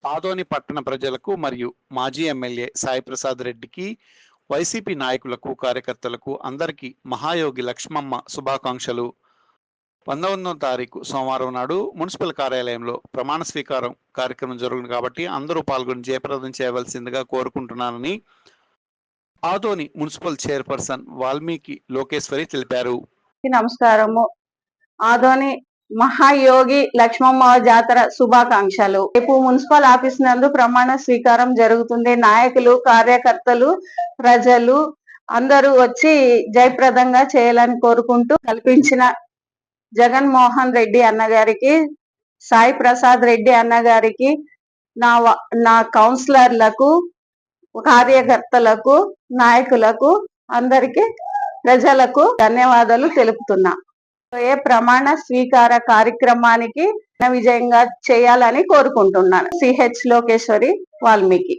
ఆదోని పట్టణ ప్రజలకు మరియు మాజీ ఎమ్మెల్యే సాయి ప్రసాద్ రెడ్డికి, వైసీపీ నాయకులకు, కార్యకర్తలకు అందరికీ మహాయోగి లక్ష్మమ్మ శుభాకాంక్షలు. 19వ తారీఖు సోమవారం నాడు మున్సిపల్ కార్యాలయంలో ప్రమాణ స్వీకారం కార్యక్రమం జరుగుతుంది కాబట్టి అందరూ పాల్గొని జయప్రదం చేయవలసిందిగా కోరుకుంటున్నానని ఆదోని మున్సిపల్ చైర్పర్సన్ వాల్మీకి లోకేశ్వరి తెలిపారు. నమస్కారము. ఆదోని మహాయోగి లక్ష్మమ్మ జాతర శుభాకాంక్షలు. రేపు మున్సిపల్ ఆఫీస్ నందు ప్రమాణ స్వీకారం జరుగుతుంది. నాయకులు, కార్యకర్తలు, ప్రజలు అందరూ వచ్చి జయప్రదంగా చేయాలని కోరుకుంటూ కల్పించిన జగన్మోహన్ రెడ్డి అన్నగారికి, సాయి ప్రసాద్ రెడ్డి అన్నగారికి, నా కౌన్సిలర్లకు, కార్యకర్తలకు, నాయకులకు, అందరికి ప్రజలకు ధన్యవాదాలు తెలుపుతున్నా. ప్రమాణ స్వీకార కార్యక్రమానికి విజయంగా చేయాలని కోరుకుంటున్నాను. సిహెచ్ లోకేశ్వరి, వాల్మీకి.